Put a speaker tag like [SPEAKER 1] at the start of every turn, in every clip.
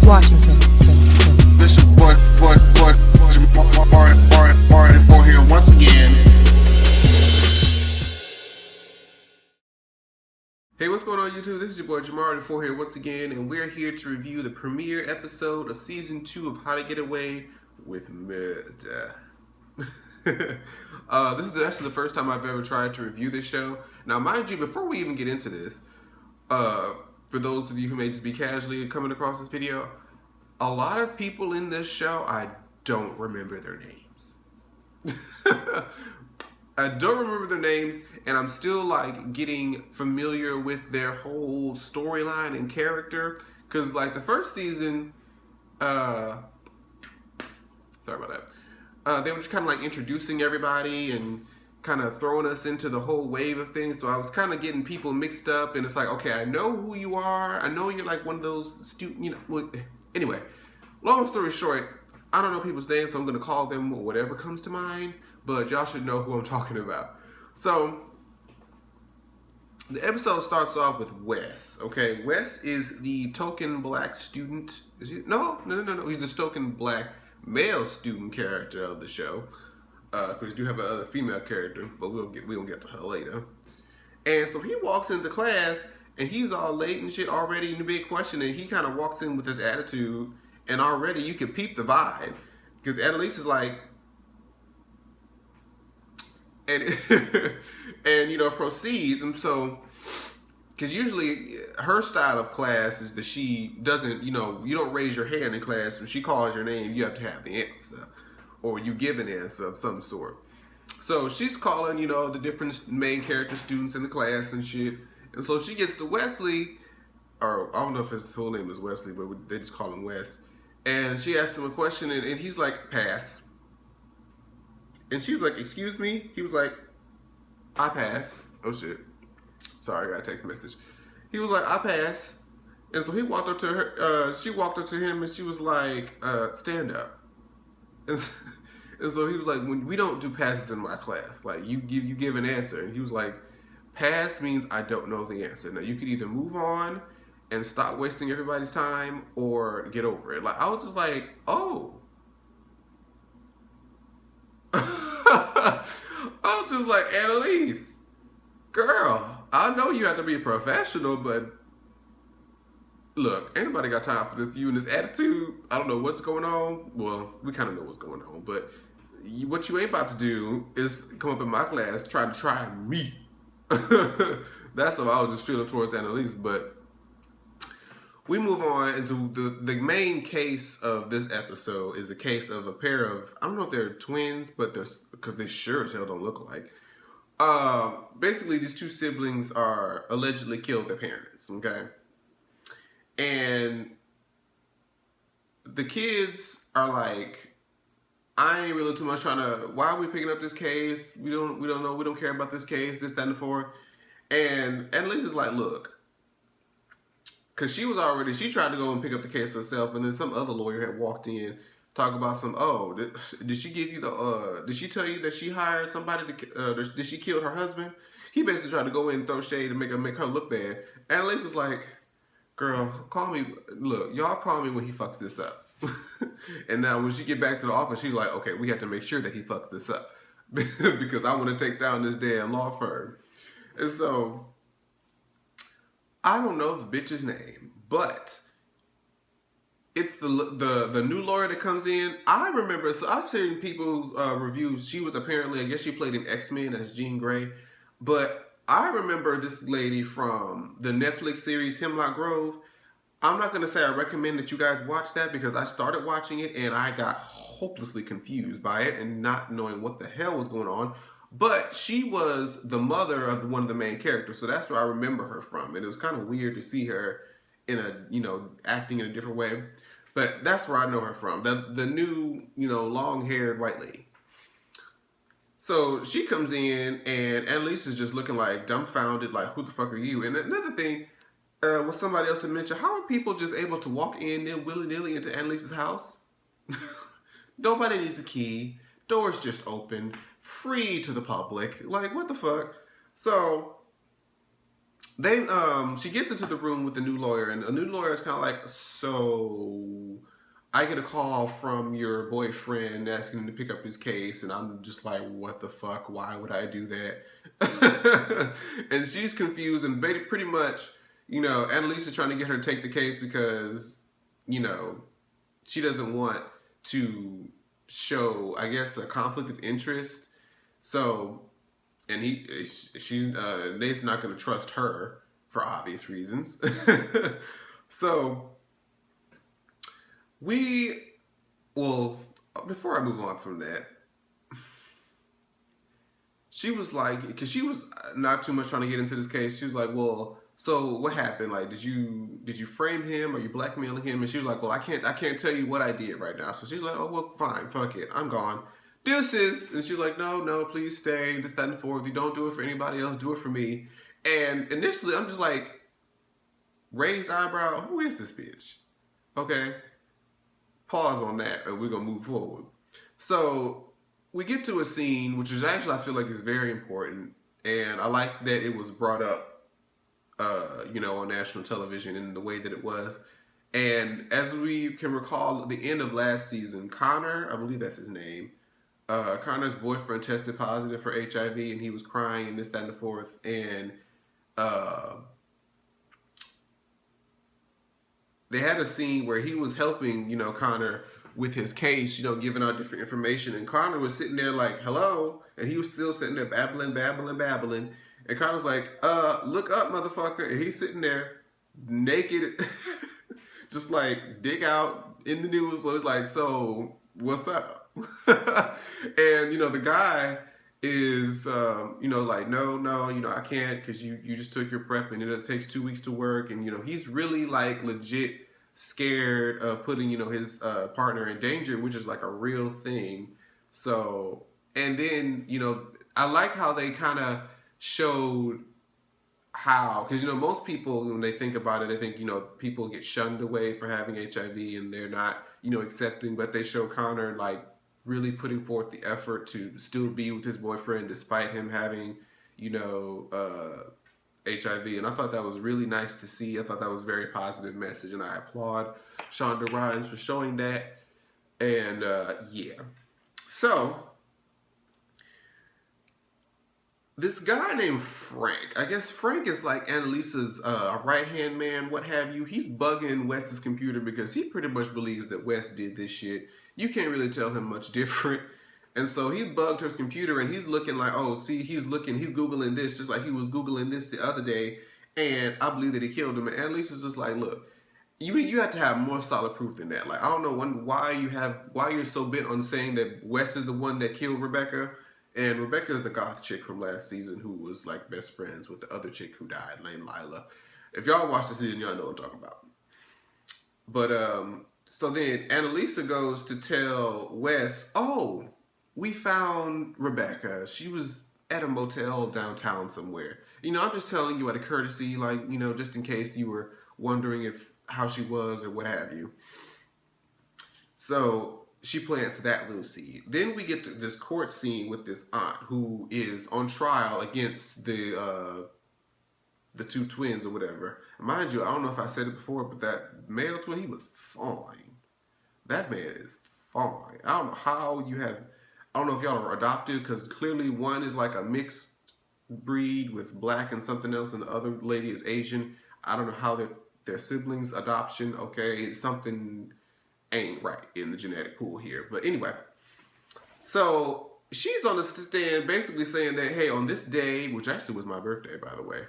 [SPEAKER 1] Washington.
[SPEAKER 2] This is Martin for here once again.
[SPEAKER 3] Hey, what's going on YouTube? This is your boy Jamari for here once again, and we're here to review the premiere episode of Season 2 of How to Get Away with Murder. This is actually the first time I've ever tried to review this show. Now, mind you, before we even get into this, for those of you who may just be casually coming across this video, a lot of people in this show, I don't remember their names. I don't remember their names, and I'm still like getting familiar with their whole storyline and character. Cause like the first season, sorry about that. They were just kind of like introducing everybody and kind of throwing us into the whole wave of things. So I was kind of getting people mixed up, and it's like, okay, I know who you are. I know you're like one of those anyway, long story short, I don't know people's names, so I'm going to call them whatever comes to mind, but y'all should know who I'm talking about. So, the episode starts off with Wes, okay? Wes is the token black student. Is he? No. He's the token black male student character of the show. Because we do have another female character, but we'll get to her later. And so he walks into class, and he's all late and shit already in the big question, and he kind of walks in with this attitude, and already you can peep the vibe, because Annalise is like, and proceeds, and so, because usually her style of class is that she doesn't, you don't raise your hand in class. When she calls your name, you have to have the answer, or you give an answer of some sort. So she's calling, the different main character students in the class and shit. And so she gets to Wesley, or I don't know if his full name is Wesley, but they just call him Wes. And she asks him a question, and he's like, pass. And she's like, excuse me? He was like, I pass. Oh shit. Sorry, I got a text message. He was like, I pass. And so he walked up to her, she walked up to him, and she was like, stand up. And so he was like, when we don't do passes in my class, like you give an answer. And he was like, pass means I don't know the answer. Now you could either move on and stop wasting everybody's time or get over it. Like I was just like, oh. I was just like, Annalise, girl, I know you have to be a professional, but look, ain't nobody got time for this. You and this attitude, I don't know what's going on. Well, we kind of know what's going on, but what you ain't about to do is come up in my class trying to try me. That's how I was just feeling towards Annalise. But we move on into the main case of this episode is a case of a pair of, I don't know if they're twins, but because they sure as hell don't look alike. Basically, these two siblings are allegedly killed their parents, okay? And the kids are like, I ain't really too much trying to, why are we picking up this case? We don't know, we don't care about this case, this, that, and the fourth. And Annalise is like, look, because she tried to go and pick up the case herself, and then some other lawyer had walked in, talk about did she give you did she tell you that she hired somebody did she kill her husband? He basically tried to go in and throw shade and make her look bad. Annalise was like, girl, y'all call me when he fucks this up. And now when she get back to the office, she's like, okay, we have to make sure that he fucks this up. Because I want to take down this damn law firm. And so, I don't know the bitch's name, but it's the new lawyer that comes in. I remember, so I've seen people's reviews. She was apparently, I guess she played in X-Men as Jean Grey. But I remember this lady from the Netflix series Hemlock Grove. I'm not going to say I recommend that you guys watch that because I started watching it and I got hopelessly confused by it and not knowing what the hell was going on. But she was the mother of one of the main characters, so that's where I remember her from. And it was kind of weird to see her in acting in a different way. But that's where I know her from. The new, long-haired white lady. So she comes in and Annalise is just looking like dumbfounded, like, who the fuck are you? And another thing, what somebody else had mentioned, how are people just able to walk in there willy-nilly into Annalise's house? Nobody needs a key. Doors just open. Free to the public. Like, what the fuck? So, they she gets into the room with the new lawyer, and the new lawyer is kind of like, so I get a call from your boyfriend asking him to pick up his case, and I'm just like, what the fuck? Why would I do that? And she's confused, and pretty much, Annalise is trying to get her to take the case because, you know, she doesn't want to show, I guess, a conflict of interest. So, and Nate's not going to trust her for obvious reasons. So we, well, before I move on from that, she was like, because she was not too much trying to get into this case. She was like, well, so what happened? Like, did you frame him? Or you blackmailing him? And she was like, well, I can't tell you what I did right now. So she's like, oh well, fine, fuck it, I'm gone. Deuces. And she's like, no, please stay. This, that, and the fourth. You don't do it for anybody else. Do it for me. And initially, I'm just like, raised eyebrow. Who is this bitch? Okay, pause on that, and we're gonna move forward. So we get to a scene which is actually, I feel like, is very important, and I like that it was brought up, on national television in the way that it was. And as we can recall, at the end of last season, Connor, I believe that's his name, Connor's boyfriend tested positive for HIV, and he was crying and this, that, and the fourth. And uh, they had a scene where he was helping, Connor with his case, giving out different information. And Connor was sitting there like, hello. And he was still sitting there babbling. And Connor's like, look up, motherfucker. And he's sitting there naked, just like dig out in the news. So it's like, so what's up? And, the guy is, like, no, I can't, because you just took your prep, and it takes 2 weeks to work. And, he's really like legit scared of putting, his partner in danger, which is like a real thing. So, and then, I like how they kind of showed how, because, most people, when they think about it, they think, people get shunned away for having HIV and they're not, accepting, but they show Connor like really putting forth the effort to still be with his boyfriend despite him having, HIV. And I thought that was really nice to see. I thought that was a very positive message, and I applaud Shonda Rhimes for showing that. And yeah. So this guy named Frank, I guess Frank is like Annalise's right-hand man, what have you. He's bugging Wes's computer because he pretty much believes that Wes did this shit. You can't really tell him much different. And so he bugged her computer, and he's looking like, oh, see, he's Googling this just like he was Googling this the other day, and I believe that he killed him. And Annalise is just like, look, you have to have more solid proof than that. Like, I don't know why you're so bent on saying that Wes is the one that killed Rebecca. And Rebecca is the goth chick from last season who was like best friends with the other chick who died named Lila. If y'all watch the season, y'all know what I'm talking about. But so then Annalisa goes to tell Wes, oh, we found Rebecca. She was at a motel downtown somewhere. I'm just telling you out of courtesy, like, just in case you were wondering how she was or what have you. So she plants that little seed. Then we get to this court scene with this aunt who is on trial against the two twins or whatever. And mind you, I don't know if I said it before, but that male twin, he was fine. That man is fine. I don't know how I don't know if y'all are adopted, because clearly one is like a mixed breed with black and something else, and the other lady is Asian. I don't know how their siblings adoption. Okay, something ain't right in the genetic pool here. But anyway, so she's on the stand basically saying that, hey, on this day, which actually was my birthday, by the way,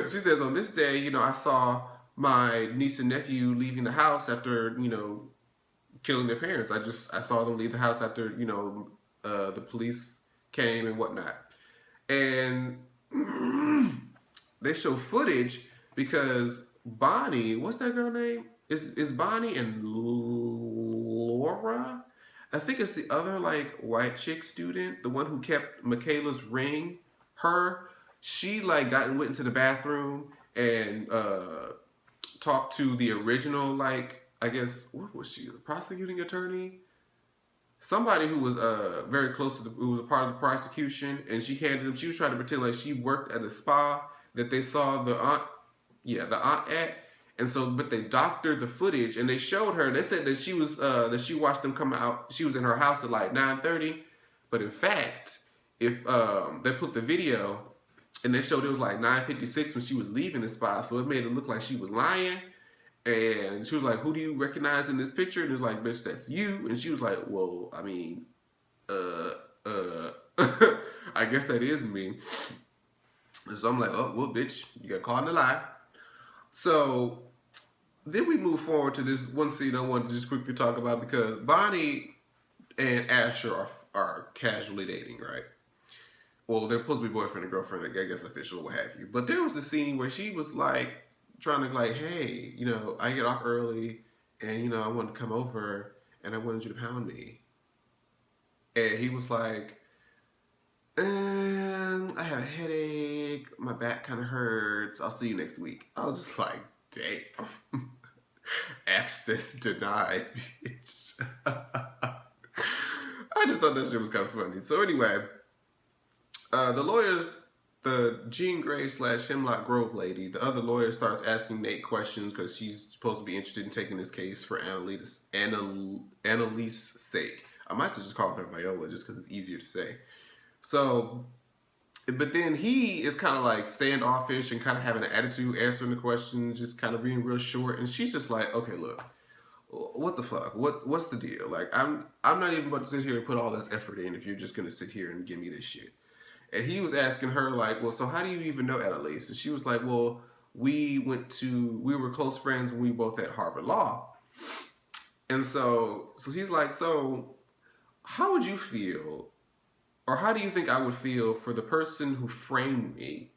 [SPEAKER 3] she says, on this day, I saw my niece and nephew leaving the house after, killing their parents. I saw them leave the house after, the police came and whatnot. And they show footage because Bonnie, what's that girl name? Is Bonnie and Laura? I think it's the other like white chick student, the one who kept Michaela's ring. She like went into the bathroom and talked to the original, like, I guess, what was she, the prosecuting attorney? Somebody who was very close to who was a part of the prosecution, and she was trying to pretend like she worked at a spa. that they saw the aunt, yeah, the aunt at. And so, but they doctored the footage and they showed her. They said that she watched them come out. She was in her house at like 9:30, but in fact, if they put the video and they showed it was like 9:56 when she was leaving the spot, so it made it look like she was lying. And she was like, "Who do you recognize in this picture?" And it's like, "Bitch, that's you." And she was like, "Well, I mean, uh, uh, I guess that is me." And so I'm like, "Oh, well, bitch, you got caught in a lie." So then we move forward to this one scene I wanted to just quickly talk about because Bonnie and Asher are casually dating, right? Well, they're supposed to be boyfriend and girlfriend, I guess official or what have you. But there was a scene where she was like trying to like, hey, I get off early and I wanted to come over and I wanted you to pound me. And he was like, I have a headache, my back kind of hurts. I'll see you next week. I was just like, damn. Access denied, bitch. I just thought that shit was kind of funny. So anyway, the lawyer, the Jean Grey / Hemlock Grove lady, the other lawyer starts asking Nate questions because she's supposed to be interested in taking this case for Annalise's sake. I might just call her Viola just because it's easier to say. So, but then he is kind of like standoffish and kind of having an attitude, answering the questions, just kind of being real short. And she's just like, okay, look, what the fuck? What's the deal? Like, I'm not even about to sit here and put all this effort in if you're just gonna sit here and give me this shit. And he was asking her like, well, so how do you even know Annalise? And she was like, well, we were close friends when we both at Harvard Law. And so he's like, so how would you feel, or how do you think I would feel for the person who framed me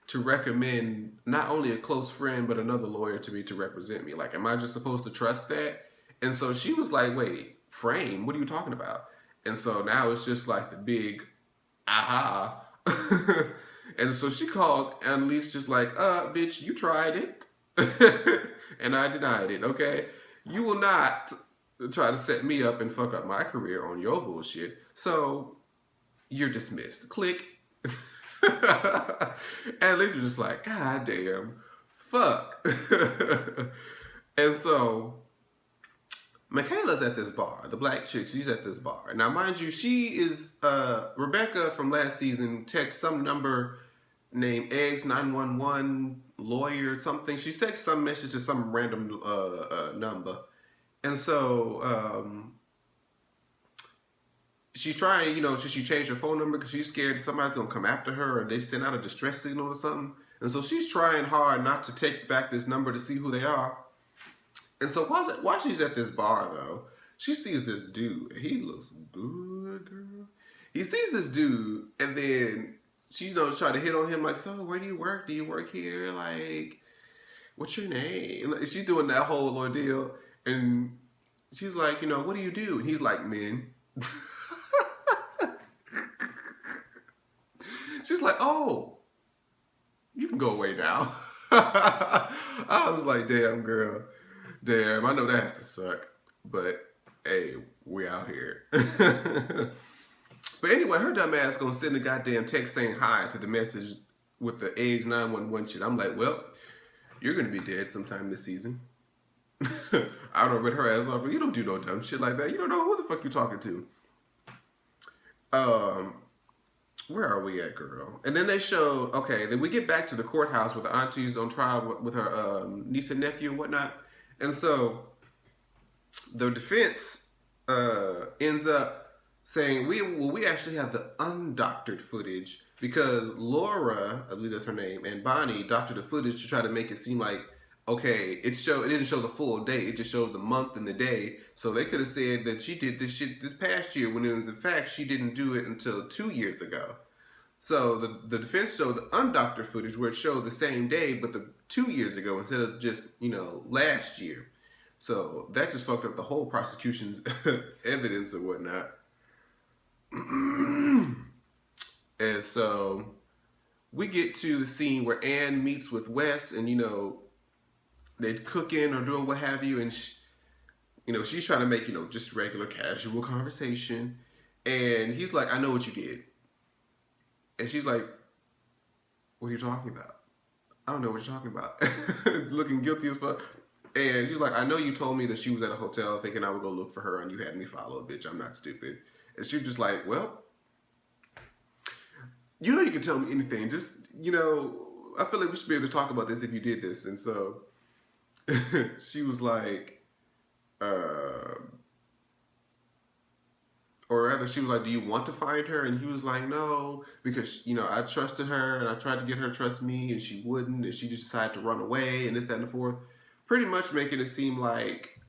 [SPEAKER 3] to recommend not only a close friend but another lawyer to me to represent me? Like, am I just supposed to trust that? And so she was like, wait, frame? What are you talking about? And so now it's just like the big aha. And so she calls Annalise just like, bitch, you tried it. And I denied it, okay? You will not try to set me up and fuck up my career on your bullshit. So you're dismissed. Click. Annalise was just like, God damn, fuck. And so Michaela's at this bar. The black chick, she's at this bar. Now, mind you, she is Rebecca from last season texts some number named Eggs 911 lawyer something. She texts some message to some random number. And so she's trying, she changed her phone number because she's scared somebody's going to come after her or they send out a distress signal or something. And so she's trying hard not to text back this number to see who they are. And so while she's at this bar, though, she sees this dude. He looks good, girl. He sees this dude, and then she's trying to hit on him like, so where do you work? Do you work here? Like, what's your name? And she's doing that whole ordeal. And she's like, what do you do? And he's like, men. She's like, oh, you can go away now. I was like, damn, girl. Damn, I know that has to suck. But, hey, we out here. But anyway, her dumb ass gonna send a goddamn text saying hi to the message with the Eggs 911 shit. I'm like, well, you're gonna be dead sometime this season. I don't read her ass off. You don't do no dumb shit like that. You don't know who the fuck you talking to. Where are we at, girl? And then they show, okay, then we get back to the courthouse with the auntie's on trial with her niece and nephew and whatnot. And so the defense ends up saying, we actually have the undoctored footage because Laura, I believe that's her name, and Bonnie doctored the footage to try to make it seem like, okay, it didn't show the full day, it just showed the month and the day. So they could have said that she did this shit this past year when it was in fact she didn't do it until 2 years ago. So the defense showed the undoctored footage where it showed the same day but the 2 years ago instead of just, last year. So that just fucked up the whole prosecution's evidence and whatnot. And so we get to the scene where Anne meets with Wes and, they're cooking or doing what have you. And, she's trying to make, just regular casual conversation. And he's like, I know what you did. And she's like, what are you talking about? I don't know what you're talking about. Looking guilty as fuck. And she's like, I know you told me that she was at a hotel thinking I would go look for her and you had me follow, bitch. I'm not stupid. And she was just like, well, you know you can tell me anything. Just, I feel like we should be able to talk about this if you did this. And so she was like, or rather, she was like, do you want to find her? And he was like, no, because, I trusted her and I tried to get her to trust me and she wouldn't. And she just decided to run away and this, that, and the fourth. Pretty much making it seem like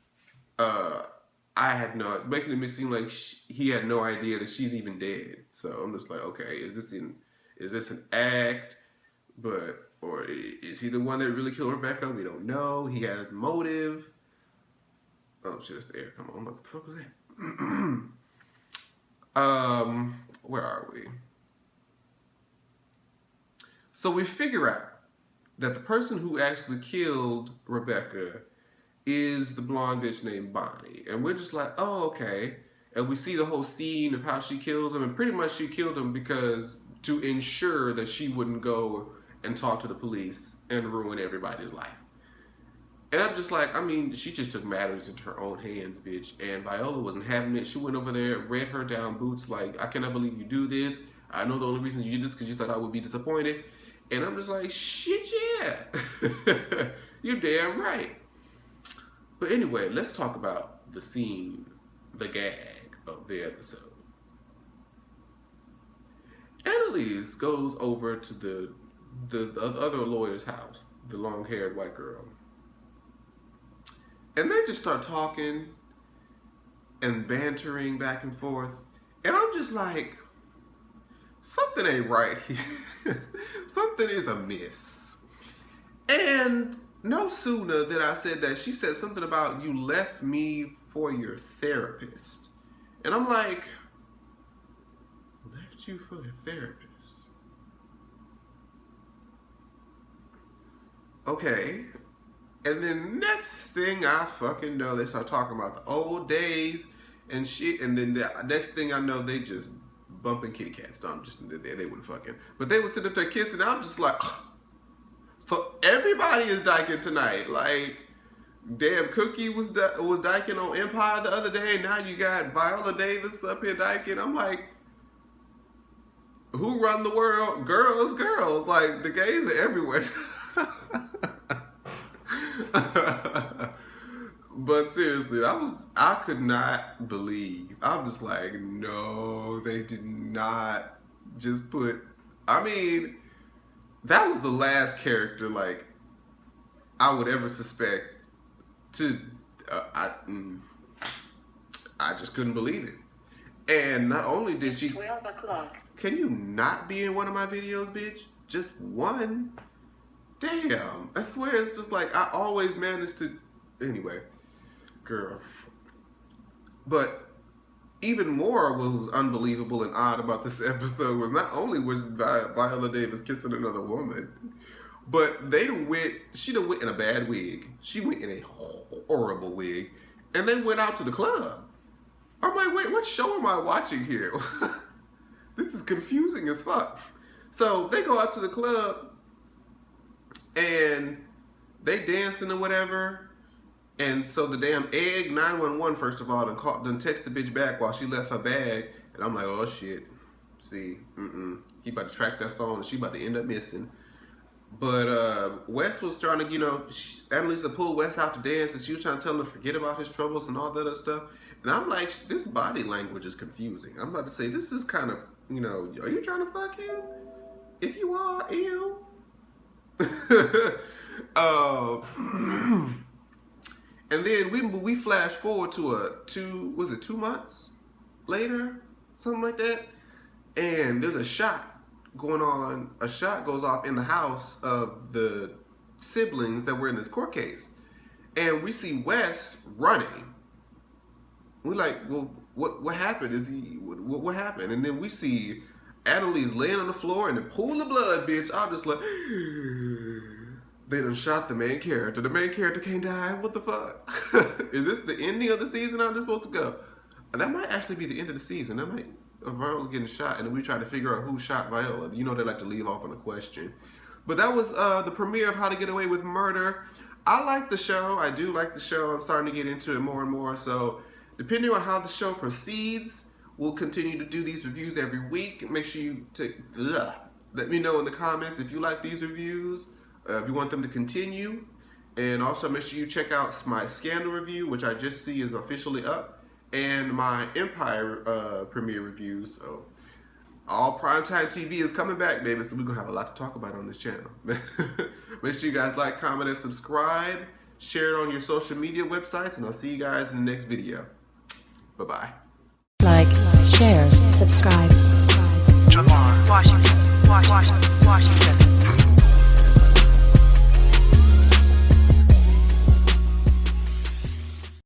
[SPEAKER 3] making it seem like he had no idea that she's even dead. So I'm just like, okay, is this an act? Or is he the one that really killed Rebecca? We don't know. He has motive. Oh shit, that's the air. Come on, what the fuck was that? Where are we? So we figure out that the person who actually killed Rebecca is the blonde bitch named Bonnie. And we're just like, oh, okay. And we see the whole scene of how she kills him. And pretty much she killed him because to ensure that she wouldn't go and talk to the police and ruin everybody's life. And I'm just like, she just took matters into her own hands, bitch. And Viola wasn't having it. She went over there, read her down boots like, I cannot believe you do this. I know the only reason you did this because you thought I would be disappointed. And I'm just like, shit, yeah. You're damn right. But anyway, let's talk about the scene, the gag of the episode. Annalise goes over to the other lawyer's house, the long-haired white girl. And they just start talking and bantering back and forth. And I'm just like, something ain't right here. Something is amiss. And no sooner did I said that, she said something about you left me for your therapist. And I'm like, left you for your therapist? Okay. And then next thing I fucking know, they start talking about the old days and shit. And then the next thing I know, they just bumping kitty cats. No, I'm just there. They wouldn't fucking. But they would sit up there kissing. And I'm just like, ugh. So everybody is dyking tonight. Like, damn, Cookie was dyking on Empire the other day. Now you got Viola Davis up here dyking. I'm like, who run the world? Girls. Like, the gays are everywhere. But seriously, I could not believe. I'm just like, no, they did not just put. That was the last character like I would ever suspect to. I just couldn't believe it. And not only did she.
[SPEAKER 1] 12 o'clock.
[SPEAKER 3] Can you not be in one of my videos, bitch? Just one. Damn, I swear it's just like I always manage to. Anyway, girl. But even more what was unbelievable and odd about this episode was not only was Viola Davis kissing another woman, but she done went in a bad wig. She went in a horrible wig, and they went out to the club. I'm like, wait, what show am I watching here? This is confusing as fuck. So they go out to the club. And they dancing or whatever. And so the damn egg 911 first of all done text the bitch back while she left her bag. And I'm like, oh shit. See, he about to track that phone and she about to end up missing. But Wes was trying to, Annalise pulled Wes out to dance and she was trying to tell him to forget about his troubles and all that other stuff. And I'm like, this body language is confusing. I'm about to say, this is kind of, are you trying to fuck him? If you are, ew. And then we flash forward to 2 months later, something like that, and there's a shot going on. A shot goes off in the house of the siblings that were in this court case, and we see Wes running. We like, well, what happened? What happened? And then we see Annalise laying on the floor in a pool of blood, bitch. I'm just like, they done shot the main character. The main character can't die. What the fuck? Is this the ending of the season? How this supposed to go? And that might actually be the end of the season. That might Viola getting shot, and then we try to figure out who shot Viola. They like to leave off on a question. But that was the premiere of How to Get Away with Murder. I like the show. I do like the show. I'm starting to get into it more and more. So depending on how the show proceeds, we'll continue to do these reviews every week. Make sure you let me know in the comments if you like these reviews, if you want them to continue. And also make sure you check out my Scandal review, which I just see is officially up, and my Empire premiere reviews. So all primetime TV is coming back, baby. So we're going to have a lot to talk about on this channel. Make sure you guys like, comment, and subscribe. Share it on your social media websites, and I'll see you guys in the next video. Bye-bye.
[SPEAKER 1] Like, share, subscribe.
[SPEAKER 4] Washington, Washington.